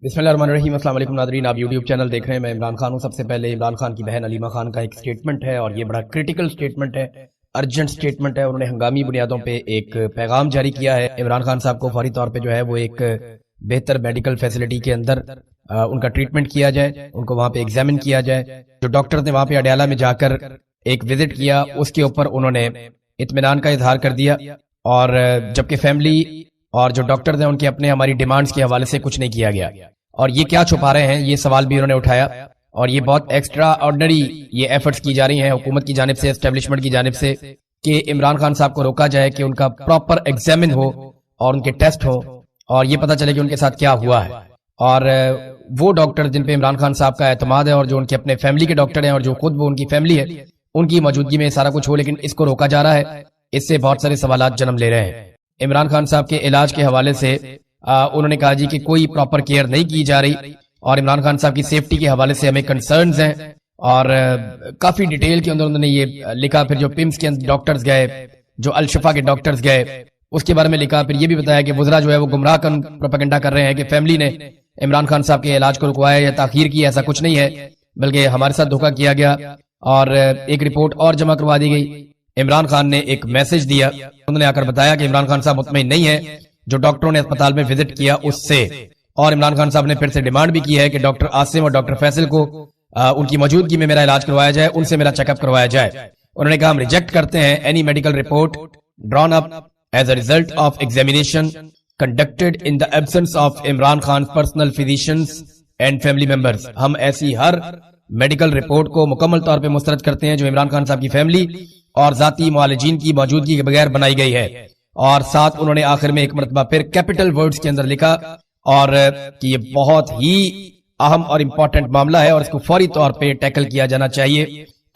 بسم اللہ الرحمن الرحیم۔ السلام علیکم ناظرین، آپ یوٹیوب چینل دیکھ رہے ہیں، میں عمران خان ہوں۔ سب سے پہلے عمران خان کی بہن علیمہ خان کا ایک سٹیٹمنٹ ہے اور یہ بڑا کرٹیکل سٹیٹمنٹ ہے، ارجنٹ سٹیٹمنٹ ہے۔ انہوں نے ہنگامی بنیادوں پہ ایک پیغام جاری کیا ہے۔ عمران خان صاحب کو فوری طور پہ جو ہے وہ ایک بہتر میڈیکل فیسلٹی کے اندر ان کا ٹریٹمنٹ کیا جائے، ان کو وہاں پہ ایگزامن کیا جائے۔ جو ڈاکٹر نے وہاں پہ اڈیالہ میں جا کر ایک وزٹ کیا، اس کے اوپر انہوں نے اطمینان کا اظہار کر دیا، اور جبکہ فیملی اور جو ڈاکٹر ہیں ان کے اپنے ہماری ڈیمانڈز کے حوالے سے کچھ نہیں کیا گیا۔ اور یہ کیا چھپا رہے ہیں، یہ سوال بھی انہوں نے اٹھایا، اور یہ بہت ایکسٹرا آرڈنری یہ ایفرٹس کی جا رہی ہیں حکومت کی جانب سے، اسٹیبلشمنٹ کی جانب سے، کہ عمران خان صاحب کو روکا جائے کہ ان کا پراپر ایگزامن ہو اور ان کے ٹیسٹ ہو اور یہ پتہ چلے کہ ان کے ساتھ کیا ہوا ہے۔ اور وہ ڈاکٹر جن پہ عمران خان صاحب کا اعتماد ہے اور جو ان کے اپنے فیملی کے ڈاکٹر ہیں اور جو خود وہ ان کی فیملی ہے، ان کی موجودگی میں سارا کچھ ہو، لیکن اس کو روکا جا رہا ہے۔ اس سے بہت سارے سوالات جنم لے رہے ہیں۔ عمران خان صاحب کے علاج کے حوالے سے انہوں نے کہا جی کہ کوئی پراپر کیئر نہیں کی جا رہی، اور عمران خان صاحب کی سیفٹی کے حوالے سے ہمیں کنسرنز ہیں، اور کافی ڈیٹیل کے اندر انہوں نے یہ لکھا۔ پھر جو پمس کے ڈاکٹرز گئے، جو الشفا کے ڈاکٹرز گئے، اس کے بارے میں لکھا۔ پھر یہ بھی بتایا کہ وزراء جو ہے وہ گمراہ کن پروپیگنڈا کر رہے ہیں کہ فیملی نے عمران خان صاحب کے علاج کو رکوایا یا تاخیر کی، ایسا کچھ نہیں ہے، بلکہ ہمارے ساتھ دھوکہ کیا گیا۔ اور ایک رپورٹ اور جمع کروا دی گئی۔ عمران خان نے ایک میسج دیا، انہوں نے آ کر بتایا کہ عمران خان صاحب مطمئن نہیں ہے جو ڈاکٹروں نے اسپتال میں وزٹ کیا اس سے، اور عمران خان صاحب نے پھر سے ڈیمانڈ بھی کی ہے کہ ڈاکٹر عاصم اور ڈاکٹر فیصل کو ان کی موجودگی میں میرا علاج کروایا جائے، ان سے میرا چیک اپ کروایا جائے۔ انہوں نے کہا ہم ریجیکٹ کرتے ہیں any medical report drawn up as a result of examination conducted in the absence of Imran Khan's personal physicians and family members۔ ہم ایسی ہر میڈیکل رپورٹ کو مکمل طور پہ مسترد کرتے ہیں جو عمران خان صاحب کی فیملی اور ذاتی معالجین کی موجودگی کے بغیر بنائی گئی ہے۔ اور ساتھ انہوں نے آخر میں ایک مرتبہ پھر کیپٹل ورڈز کے اندر لکھا، اور کہ یہ بہت ہی اہم اور امپورٹنٹ معاملہ ہے اور اس کو فوری طور پہ ٹیکل کیا جانا چاہیے۔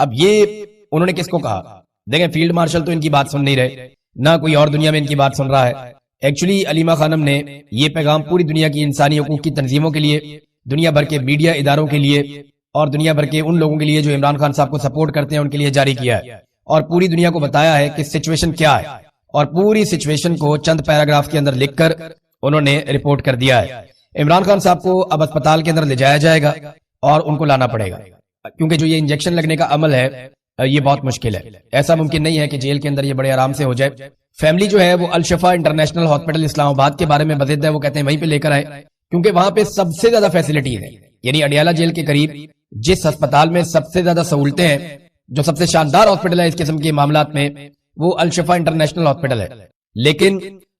اب یہ انہوں نے کس کو کہا؟ دیکھیں، فیلڈ مارشل تو ان کی بات سن نہیں رہے، نہ کوئی اور دنیا میں ان کی بات سن رہا ہے۔ ایکچولی علیمہ خانم نے یہ پیغام پوری دنیا کی انسانی حقوق کی تنظیموں کے لیے، دنیا بھر کے میڈیا اداروں کے لیے، اور دنیا بھر کے ان لوگوں کے لیے جو عمران خان صاحب کو سپورٹ کرتے ہیں ان کے لیے جاری کیا ہے، اور پوری دنیا کو بتایا ہے کہ سچویشن کیا ہے، اور پوری سچویشن کو چند پیراگراف کے اندر لکھ کر انہوں نے رپورٹ کر دیا ہے۔ عمران خان صاحب کو اب اسپتال کے اندر لے جایا جائے گا اور ان کو لانا پڑے گا، کیونکہ جو یہ انجیکشن لگنے کا عمل ہے یہ بہت مشکل ہے۔ ایسا ممکن نہیں ہے کہ جیل کے اندر یہ بڑے آرام سے ہو جائے۔ فیملی جو ہے وہ الشفا انٹرنیشنل ہاسپٹل اسلام آباد کے بارے میں بضد ہے، وہ کہتے ہیں وہیں پہ لے کر آئے، کیونکہ وہاں پہ سب سے زیادہ فیسلٹیز ہیں۔ یعنی اڈیالہ جیل کے قریب جس ہسپتال میں سب سے زیادہ سہولتیں ہیں، جو سب سے شاندار ہاسپٹل ہے اس قسم کے معاملات میں، وہ الشفا انٹرنیشنل ہاسپٹل ہے۔ لیکن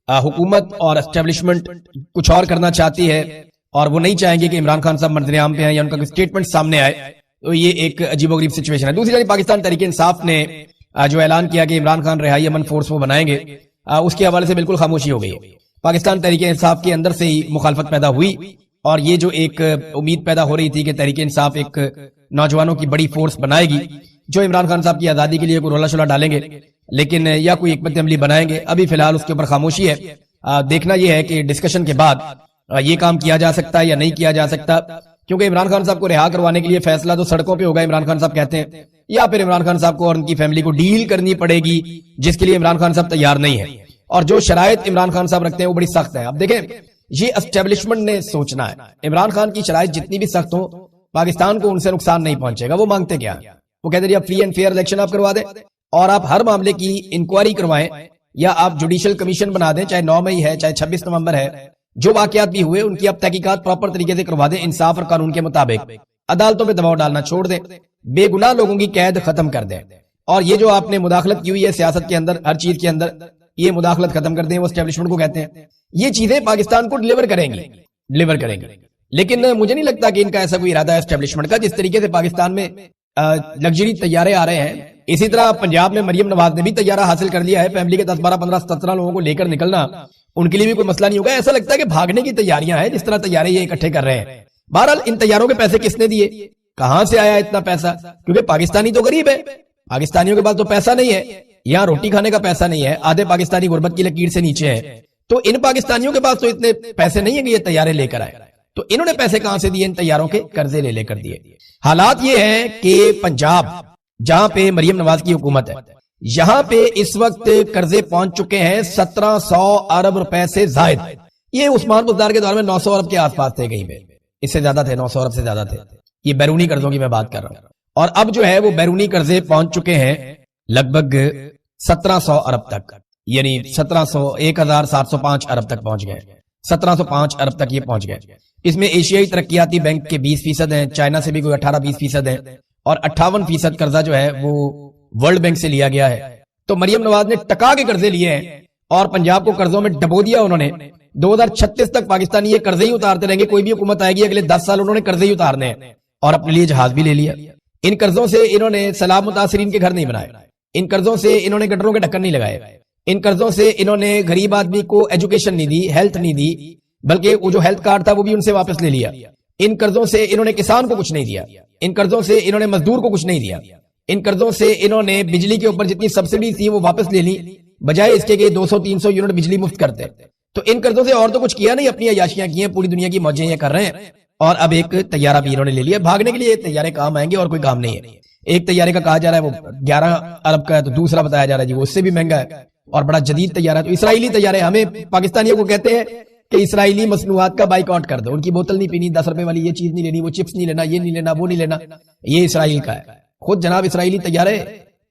حکومت اور اسٹیبلشمنٹ کچھ اور کرنا چاہتی ہے، اور وہ نہیں چاہیں گے کہ عمران خان صاحب منظر عام پہ ہیں یا ان کا کوئی اسٹیٹمنٹ سامنے آئے، تو یہ ایک عجیب و غریب سچویشن ہے۔ دوسری جانب پاکستان تحریک انصاف نے جو اعلان کیا کہ عمران خان رہائی امن فورس وہ بنائیں گے، اس کے حوالے سے بالکل خاموشی ہو گئی ہے۔ پاکستان تحریک انصاف کے اندر سے ہی مخالفت پیدا ہوئی، اور یہ جو ایک امید پیدا ہو رہی تھی کہ تحریک انصاف ایک نوجوانوں کی بڑی فورس بنائے گی جو عمران خان صاحب کی آزادی کے لیے کوئی رولا شولا ڈالیں گے، لیکن یا کوئی حکمت عملی بنائیں گے، ابھی فی الحال اس کے اوپر خاموشی ہے۔ دیکھنا یہ ہے کہ ڈسکشن کے بعد یہ کام کیا جا سکتا ہے یا نہیں کیا جا سکتا، کیونکہ عمران خان صاحب کو رہا کروانے کے لیے فیصلہ تو سڑکوں پہ ہوگا، عمران خان صاحب کہتے ہیں، یا پھر عمران خان صاحب کو اور ان کی فیملی کو ڈیل کرنی پڑے گی، جس کے لیے عمران خان صاحب تیار نہیں ہے، اور جو شرائط عمران خان صاحب رکھتے ہیں وہ بڑی سخت ہے۔ اب دیکھیں، یہ اسٹیبلشمنٹ نے سوچنا ہے، عمران خان کی شرائط جتنی بھی سخت ہوں، پاکستان کو ان سے نقصان نہیں پہنچے گا۔ وہ مانگتے کیا؟ وہ کہتے ہیں فری اینڈ فیئر الیکشن آپ کروا دیں، اور آپ ہر معاملے کی انکوائری کروائیں، یا آپ جوڈیشل کمیشن بنا دیں، چاہے 9 مئی ہے، چاہے 26 نومبر ہے، جو واقعات بھی ہوئے ان کی آپ تحقیقات پراپر طریقے سے کروا دیں، انصاف اور قانون کے مطابق۔ عدالتوں پہ دباؤ ڈالنا چھوڑ دیں، بے گناہ لوگوں کی قید ختم کر دیں، اور یہ جو آپ نے مداخلت کی ہوئی ہے سیاست کے اندر، ہر چیز کے اندر یہ مداخلت ختم کر دیں، وہ اسٹیبلشمنٹ کو کہتے ہیں۔ یہ چیزیں پاکستان کو ڈیلیور کریں گی، لیکن مجھے نہیں لگتا کہ ان کا ایسا کوئی ارادہ ہے اسٹیبلشمنٹ کا۔ جس طریقے سے پاکستان میں لگژری طیارے آ رہے ہیں، اسی طرح پنجاب میں مریم نواز نے بھی طیارہ حاصل کر لیا ہے۔ فیملی کے 10 12 15 17 لوگوں کو لے کر نکلنا ان کے لیے بھی کوئی مسئلہ نہیں ہوگا۔ ایسا لگتا ہے کہ بھاگنے کی تیاریاں ہیں جس طرح طیارے یہ اکٹھے کر رہے ہیں۔ بہرحال ان طیاروں کے پیسے کس نے دیے، کہاں سے آیا اتنا پیسہ؟ کیونکہ پاکستانی تو غریب ہے، پاکستانیوں کے پاس تو پیسہ نہیں ہے، یہاں روٹی کھانے کا پیسہ نہیں ہے، آدھے پاکستانی غربت کی لکیر سے نیچے ہیں، تو ان پاکستانیوں کے پاس تو اتنے پیسے نہیں ہیں کہ یہ طیارے لے کر آئے۔ تو انہوں نے پیسے کہاں سے دیے؟ ان طیاروں کے قرضے لے کر دیے۔ حالات یہ ہیں کہ پنجاب جہاں پہ مریم نواز کی حکومت ہے، یہاں پہ اس وقت قرضے پہنچ چکے ہیں 1700 ارب روپے سے زائد۔ یہ عثمان بزدار کے دور میں 900 ارب کے آس پاس تھے کہیں پہ، اس سے زیادہ تھے, 900 ارب سے زیادہ تھے. یہ بیرونی قرضوں کی میں بات کر رہا ہوں. اور اب جو ہے وہ بیرونی قرضے پہنچ چکے ہیں لگ بھگ 1700 ارب تک, یعنی 1705 ارب تک پہنچ گئے. 1705 ارب تک یہ پہنچ گئے. اس میں ایشیائی ترقیاتی بینک کے 20% ہیں, چائنا سے بھی کوئی 18-20% ہیں, اور 58% قرضہ جو ہے وہ ورلڈ بینک سے لیا گیا ہے. تو مریم نواز نے ٹکا کے قرضے لیے ہیں اور پنجاب کو قرضوں میں ڈبو دیا انہوں نے. 2036 تک پاکستانی یہ قرضے ہی اتارتے رہیں گے. کوئی بھی حکومت آئے گی اگلے 10 سال انہوں نے قرضے ہی اتارنے ہیں, اور اپنے لیے جہاز بھی لے لیا. ان قرضوں سے انہوں نے سیلاب متاثرین کے گھر نہیں بنائے, ان قرضوں سے انہوں نے گٹروں کے ڈھکن نہیں لگائے, ان قرضوں سے انہوں نے غریب آدمی کو ایجوکیشن نہیں دی, ہیلتھ نہیں دی, بلکہ وہ جو ہیلتھ کارڈ تھا وہ بھی ان سے واپس لے لیا. ان قرضوں سے انہوں نے کسان کو کچھ نہیں دیا, ان قرضوں سے انہوں نے مزدور کو کچھ نہیں دیا, ان قرضوں سے انہوں نے بجلی کے اوپر جتنی سبسڈی تھی وہ واپس لے لی, بجائے اس کے کہ 200-300 یونٹ بجلی مفت کرتے. تو ان قرضوں سے اور تو کچھ کیا نہیں, اپنی عیاشیاں کی ہیں, پوری دنیا کی موجیں یہ کر رہے ہیں. اور اب ایک طیارہ بھی انہوں نے لے لیا. بھاگنے کے لیے یہ طیارے کام آئیں گے اور کوئی کام نہیں ہے. ایک طیارے کا کہا جا رہا ہے وہ 11 ارب کا ہے, تو دوسرا بتایا جا رہا ہے جی وہ اس سے بھی مہنگا ہے اور بڑا جدید طیارہ ہے. تو اسرائیلی طیارے, ہمیں پاکستانیوں کو کہتے ہیں کہ اسرائیلی مصنوعات کا بائیکاٹ کر دو, ان کی بوتل نہیں پینی, 10 روپے والی یہ چیز نہیں لینی, وہ چپس نہیں لینا, یہ نہیں لینا, وہ نہیں لینا. یہ اسرائیل کا ہے. خود جناب اسرائیلی طیارے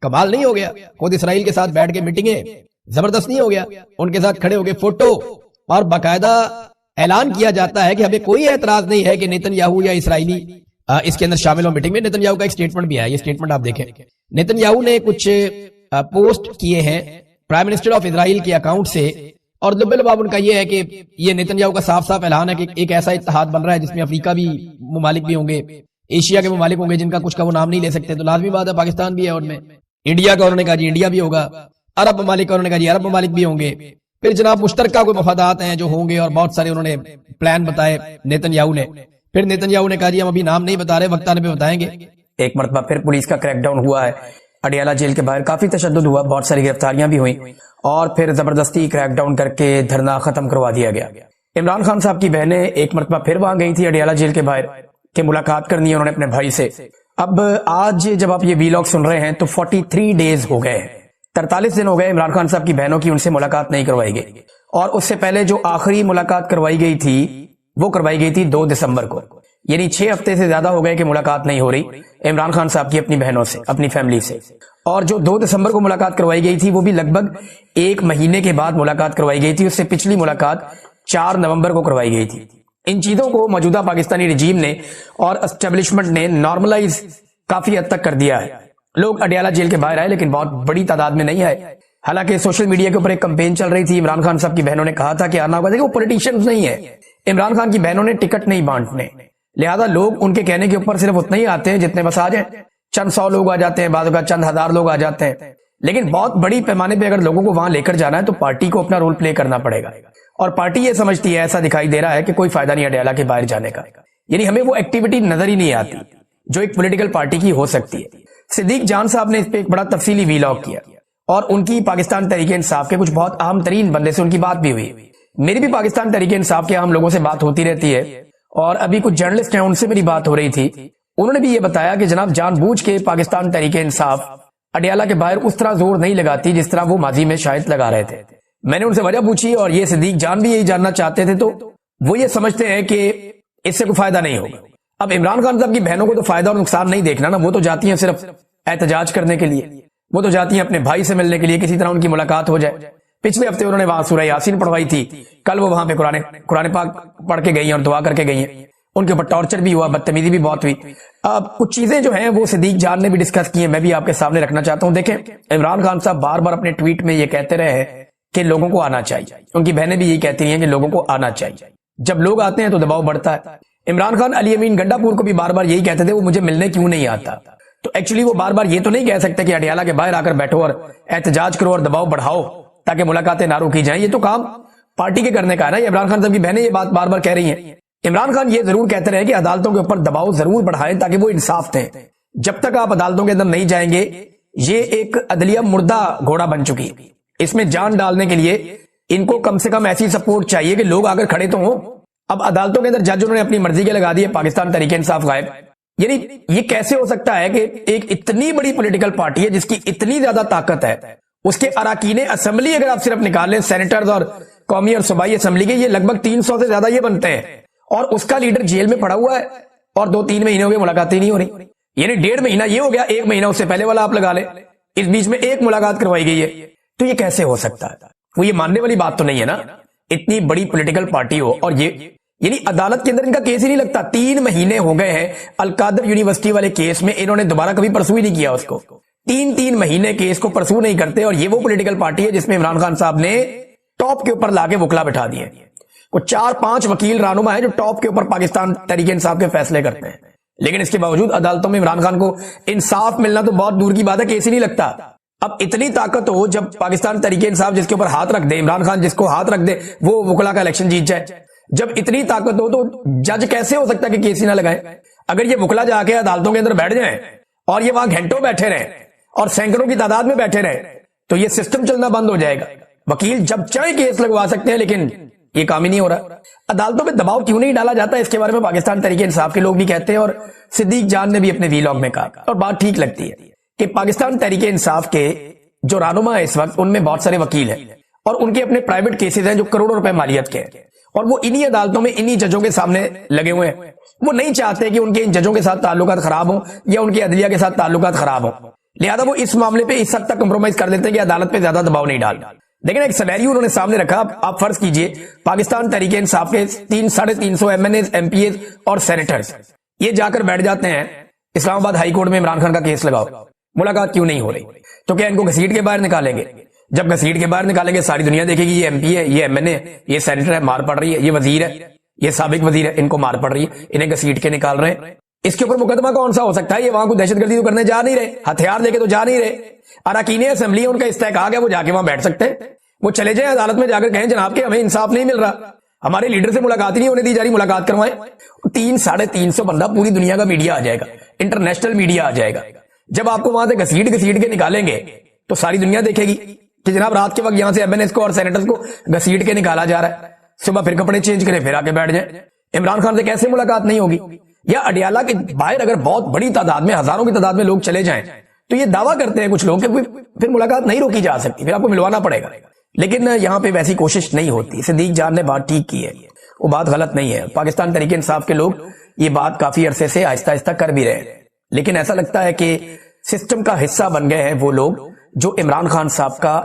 کمال نہیں ہو گیا, خود اسرائیل کے ساتھ بیٹھ کے میٹنگیں, زبردست نہیں ہو گیا, ان کے ساتھ کھڑے ہو کے فوٹو, اور باقاعدہ اعلان کیا جاتا ہے کہ ہمیں کوئی اعتراض نہیں ہے کہ نیتن یاہو یا اسرائیلی اس کے اندر شامل ہو میٹنگ میں. نیتن یاہو کا ایک سٹیٹمنٹ بھی ہے, یہ سٹیٹمنٹ آپ دیکھیں. نیتن یاہو نے کچھ پوسٹ کیے ہیں پرائم منسٹر آف اسرائیل کے اکاؤنٹ سے, اور لب لباب ان کا یہ ہے کہ یہ نیتن یاہو کا صاف صاف اعلان ہے کہ ایک ایسا اتحاد بن رہا ہے جس میں افریقہ بھی ممالک بھی ہوں گے, ایشیا کے ممالک ہوں گے جن کا کچھ کا وہ نام نہیں لے سکتے, تو لازمی بات ہے پاکستان بھی ہے ان میں. انڈیا کا انہوں نے کہا جی انڈیا بھی ہوگا, عرب ممالک کا انہوں نے کہا جی عرب ممالک بھی ہوں گے. پھر جناب مشترکہ کوئی مفادات ہیں جو ہوں گے, اور بہت سارے انہوں نے پلان بتائے نیتن یاہو نے. پھر نیتن یاہو نے کہا جی ہم ابھی نام نہیں بتا رہے, وقت آنے پہ بتائیں گے. ایک مرتبہ پھر پولیس کا کریک ڈاؤن ہوا ہے, اڈیالہ جیل کے باہر کافی تشدد ہوا, بہت ساری گرفتاریاں بھی ہوئیں, اور پھر زبردستی کریک ڈاؤن کر کے دھرنا ختم کروا دیا گیا. عمران خان صاحب کی بہنیں ایک مرتبہ پھر وہاں گئی تھی اڈیالہ جیل کے باہر کہ ملاقات کرنی ہے انہوں نے اپنے بھائی سے. اب آج جب آپ یہ ویلاگ سن رہے ہیں تو 43 ڈیز ہو گئے, 43 دن ہو گئے عمران خان صاحب کی بہنوں کی ان سے ملاقات نہیں کروائی گئی. اور اس سے پہلے جو آخری ملاقات کروائی گئی تھی وہ کروائی گئی تھی 2 دسمبر کو, یعنی 6 ہفتے سے زیادہ ہو گئے کہ ملاقات نہیں ہو رہی عمران خان صاحب کی اپنی بہنوں سے, اپنی فیملی سے. اور جو 2 دسمبر کو ملاقات کروائی گئی تھی وہ بھی لگ بھگ 1 مہینے کے بعد ملاقات کروائی گئی تھی. اس سے پچھلی ملاقات 4 نومبر کو کروائی گئی تھی. ان چیزوں کو موجودہ پاکستانی رجیم نے اور اسٹیبلشمنٹ نے نارملائز کافی حد تک کر دیا ہے. لوگ اڈیالہ جیل کے باہر آئے لیکن بہت بڑی تعداد میں نہیں آئے. حالانکہ سوشل میڈیا کے اوپر ایک کمپین چل رہی تھی, عمران خان صاحب کی بہنوں نے کہا تھا کہ آنا ہوگا, دیکھیں وہ پولیٹیشینز نہیں ہے, عمران خان کی بہنوں نے ٹکٹ نہیں بانٹنے, لہذا لوگ ان کے کہنے کے اوپر صرف اتنا ہی آتے ہیں جتنے بس آ جائیں. چند 100 لوگ آ جاتے ہیں, بعض اوقات چند 1000 لوگ آ جاتے ہیں, لیکن بہت بڑی پیمانے پہ اگر لوگوں کو وہاں لے کر جانا ہے تو پارٹی کو اپنا رول پلے کرنا پڑے گا. اور پارٹی یہ سمجھتی ہے, ایسا دکھائی دے رہا ہے کہ کوئی فائدہ نہیں اڈیالہ کے باہر جانے کا, یعنی ہمیں وہ ایکٹیویٹی نظر ہی نہیں آتی جو ایک پولیٹیکل پارٹی کی ہو سکتی ہے. صدیق جان صاحب نے اس پہ ایک بڑا تفصیلی ویلاگ کیا, اور ان کی پاکستان تحریک انصاف کے کچھ بہت اہم ترین بندے سے ان کی بات بھی ہوئی. میری بھی پاکستان تحریک انصاف کے اہم لوگوں سے بات ہوتی رہتی ہے, اور ابھی کچھ جرنلسٹ ہیں ان سے میری بات ہو رہی تھی. انہوں نے بھی یہ بتایا کہ جناب جان بوجھ کے پاکستان تحریک انصاف اڈیالہ کے باہر اس طرح زور نہیں لگاتی جس طرح وہ ماضی میں شاید لگا رہے تھے. میں نے ان سے وجہ پوچھی, اور یہ صدیق جان بھی یہی جاننا چاہتے تھے. تو وہ یہ سمجھتے ہیں کہ اس سے کوئی فائدہ نہیں ہوگا. اب عمران خان صاحب کی بہنوں کو تو فائدہ اور نقصان نہیں دیکھنا نا, وہ تو جاتی ہیں صرف احتجاج کرنے کے لیے, وہ تو جاتی ہیں اپنے بھائی سے ملنے کے لیے, کسی طرح ان کی ملاقات ہو جائے. پچھلے ہفتے انہوں نے وہاں سورہ یاسین پڑھوائی تھی, کل وہ وہاں پہ قرآن پاک پڑھ کے گئی ہیں اور دعا کر کے گئی ہیں. ان کے اوپر ٹارچر بھی ہوا, بدتمیزی بھی بہت ہوئی. اب کچھ چیزیں جو ہیں وہ صدیق جان نے بھی ڈسکس کی ہیں, میں بھی آپ کے سامنے رکھنا چاہتا ہوں. دیکھیں عمران خان صاحب بار بار اپنے ٹویٹ میں یہ کہتے رہے ہیں کہ لوگوں کو آنا چاہیے, ان کی بہنیں بھی یہی کہتی ہیں کہ لوگوں کو آنا چاہیے. جب لوگ آتے ہیں تو دباؤ بڑھتا ہے. عمران خان علی امین گنڈا پور کو بھی بار بار یہی کہتے تھے وہ مجھے ملنے کیوں نہیں آتا. تو ایکچولی وہ بار بار یہ تو نہیں کہہ سکتے کہ اڈیالہ کے باہر آ کر بیٹھو اور احتجاج کرو اور دباؤ بڑھاؤ تاکہ ملاقاتیں نہ روکی جائیں. یہ تو کام پارٹی کے کرنے کا ہے نا. یہ عمران خان صاحب کی بہنیں یہ بات بار بار کہہ رہی ہیں. عمران خان یہ ضرور کہتے رہے کہ عدالتوں کے اوپر دباؤ ضرور بڑھائیں تاکہ وہ انصاف دیں. جب تک آپ عدالتوں کے اندر نہیں جائیں گے یہ ایک عدلیہ مردہ گھوڑا بن چکی ہے. اس میں جان ڈالنے کے لیے ان کو کم سے کم ایسی سپورٹ چاہیے کہ لوگ آگر کھڑے تو ہوں. اب عدالتوں کے اندر جج انہوں نے اپنی مرضی کے لگا دیے, پاکستان تحریک انصاف غائب. یعنی یہ کیسے ہو سکتا ہے کہ ایک اتنی بڑی پولیٹیکل پارٹی ہے جس کی اتنی زیادہ طاقت ہے, اس کے اراکین اسمبلی اگر آپ صرف نکال لیں سینیٹرز اور قومی اور صوبائی اسمبلی کے, یہ لگ بھگ 300 سے زیادہ یہ بنتے ہیں, اور اس کا لیڈر جیل میں پڑا ہوا ہے اور 2-3 مہینے ہو گئے ملاقاتیں نہیں ہو رہی. یعنی 1.5 مہینہ یہ ہو گیا, 1 مہینہ اس سے پہلے والا آپ لگا لیں, اس بیچ میں ایک ملاقات کروائی گئی ہے. تو یہ کیسے ہو سکتا ہے؟ وہ یہ ماننے والی بات تو نہیں ہے نا, اتنی بڑی پولیٹیکل پارٹی ہو اور یہ یعنی عدالت کے اندر ان کا کیس ہی نہیں لگتا. 3 مہینے ہو گئے ہیں القادر یونیورسٹی والے کیس میں, انہوں نے دوبارہ کبھی پرسو ہی نہیں کیا اس کو. 3 مہینے کیس کو پرسو نہیں کرتے, اور یہ وہ پولیٹیکل پارٹی ہے جس میں عمران خان صاحب نے ٹاپ کے اوپر لا کے وکلا بٹھا دیے. کوئی 4-5 وکیل رہنما ہیں جو ٹاپ کے اوپر پاکستان تحریک انصاف کے فیصلے کرتے ہیں, لیکن اس کے باوجود عدالتوں میں عمران خان کو انصاف ملنا تو بہت دور کی بات ہے, کیس ہی نہیں لگتا. اب اتنی طاقت ہو جب پاکستان تحریک انصاف جس کے اوپر ہاتھ رکھ دے, عمران خان جس کو ہاتھ رکھ دے وہ وکلا کا الیکشن جیت جائے. جب اتنی طاقت ہو تو جج کیسے ہو سکتا ہے کہ کیس ہی نہ لگائے؟ اگر یہ وکلا جا کے عدالتوں کے اندر بیٹھ جائیں اور یہ وہاں گھنٹوں بیٹھے رہیں اور سینکڑوں کی تعداد میں بیٹھے رہیں تو یہ سسٹم چلنا بند ہو جائے گا. وکیل جب چاہے کیس لگوا سکتے ہیں, لیکن یہ کام ہی نہیں ہو رہا. عدالتوں پہ دباؤ کیوں نہیں ڈالا جاتا, اس کے بارے میں پاکستان تحریک انصاف کے لوگ بھی کہتے ہیں, اور صدیق جان نے بھی اپنے ویلاگ میں کہا, اور بات ٹھیک لگتی ہے کہ پاکستان تحریک انصاف کے جو رہنما ہے اس وقت, ان میں بہت سارے وکیل ہیں اور ان کے اپنے پرائیویٹ کیسز ہیں جو کروڑوں روپے مالیت کے ہیں, اور وہ انہی عدالتوں میں انہی ججوں کے سامنے لگے ہوئے ہیں. وہ نہیں چاہتے کہ ان کے ان ججوں کے ساتھ تعلقات خراب ہوں یا ان کے عدلیہ کے ساتھ تعلقات خراب ہوں, لہذا وہ اس معاملے پہ اس حد تک کمپرومائز کر لیتے ہیں کہ عدالت پہ زیادہ دباؤ نہیں ڈالنا. لیکن ایک سینیریو انہوں نے سامنے رکھا. آپ فرض کیجئے پاکستان تحریک انصاف کے 300-350 MNAs, MPAs اور سینیٹرز یہ جا کر بیٹھ جاتے ہیں اسلام آباد ہائی کورٹ میں, عمران خان کا کیس لگاؤ, ملاقات کیوں نہیں ہو رہی؟ تو کیا ان کو گھسیٹ کے باہر نکالیں گے؟ جب گھسیٹ کے باہر نکالیں گے ساری دنیا دیکھے گی یہ ایم پی ہے, یہ ایم این اے, یہ سینیٹر ہے, مار پڑ رہی ہے, یہ وزیر ہے, یہ سابق وزیر ہے, ان کو مار پڑ رہی ہے, انہیں گھسیٹ کے نکال رہے ہیں. اس کے اوپر مقدمہ کون سا ہو سکتا ہے؟ یہ وہاں کو دہشت گردی تو کرنے جا نہیں رہے, ہتھیار لے کے تو جا نہیں رہے. اراکین اسمبلی ان کا استحقاق ہے, وہ جا کے وہاں بیٹھ سکتے ہیں, وہ چلے جائیں عدالت میں جا کر کہیں جناب کہ ہمیں انصاف نہیں مل رہا, ہمارے لیڈر سے ملاقات ہی نہیں ہونے دی جا رہی, ملاقات کروائیں. 300-350 بندہ پوری دنیا کا میڈیا آ جائے گا, انٹرنیشنل میڈیا آ جائے گا. جب آپ کو وہاں سے گھسیٹ کے نکالیں گے تو ساری دنیا دیکھے گی کہ جناب رات کے وقت یہاں سے ایم این ایس کو اور سینیٹرز کو گھسیٹ کے نکالا جا رہا ہے, صبح پھر کپڑے چینج کریں پھر آ کے بیٹھ جائیں. عمران خان سے کیسے ملاقات نہیں ہوگی؟ یا اڈیالہ کے باہر اگر بہت بڑی تعداد میں, ہزاروں کی تعداد میں لوگ چلے جائیں تو یہ دعویٰ کرتے ہیں کچھ لوگ کہ پھر ملاقات نہیں روکی جا سکتی, پھر آپ کو ملوانا پڑے گا. لیکن یہاں پہ ویسی کوشش نہیں ہوتی. صدیق جان نے بات ٹھیک کی ہے, وہ بات غلط نہیں ہے. پاکستان تحریک انصاف کے لوگ یہ بات کافی عرصے سے آہستہ آہستہ کر بھی رہے ہیں, لیکن ایسا لگتا ہے کہ سسٹم کا حصہ بن گئے ہیں وہ لوگ جو عمران خان صاحب کا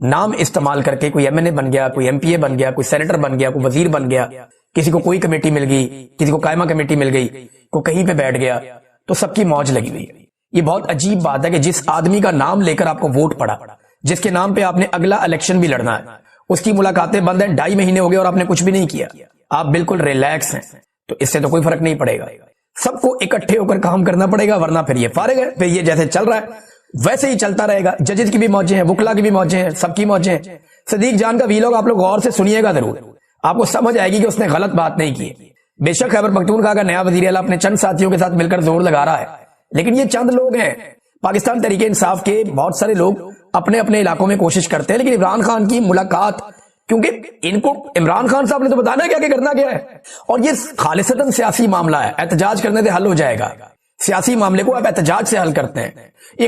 نام استعمال کر کے کوئی ایم این اے بن گیا, کوئی ایم پی اے بن گیا, کوئی سینیٹر بن گیا, کوئی وزیر بن گیا, کسی کو کوئی کمیٹی مل گئی, کسی کو قائمہ کمیٹی مل گئی, کوئی کہیں پہ بیٹھ گیا, تو سب کی موج لگی ہوئی. یہ بہت عجیب بات ہے کہ جس آدمی کا نام لے کر آپ کو ووٹ پڑا, جس کے نام پہ آپ نے اگلا الیکشن بھی لڑنا ہے, اس کی ملاقاتیں بند ہیں, 2.5 مہینے ہو گئے اور آپ نے کچھ بھی نہیں کیا, آپ بالکل ریلیکس ہیں, تو اس سے تو کوئی فرق نہیں پڑے گا. سب کو اکٹھے ہو کر کام کرنا پڑے گا, ورنہ پھر یہ فارغ ہے, پھر یہ جیسے چل رہا ہے ویسے ہی چلتا رہے گا. ججز کی بھی موجیں ہیں, وکلا کی بھی موجیں ہیں, سب کی موجیں ہیں. صدیق جان کا ویلاگ آپ لوگ غور سے سنیے گا ضرور, آپ کو سمجھ آئے گی کہ اس نے غلط بات نہیں کی. بے شک خیبر پختونخوا کا نیا وزیر اعلیٰ اپنے چند ساتھیوں کے ساتھ مل کر زور لگا رہا ہے, لیکن یہ چند لوگ ہیں. پاکستان تحریک انصاف کے بہت سارے لوگ اپنے اپنے علاقوں میں کوشش کرتے ہیں, لیکن عمران خان کی ملاقات, کیونکہ ان کو عمران خان صاحب نے تو بتانا ہے کہ کرنا کیا ہے, اور یہ خالصتاً سیاسی معاملہ ہے, احتجاج کرنے سے حل ہو جائے گا. سیاسی معاملے کو آپ احتجاج سے حل کرتے ہیں. یہ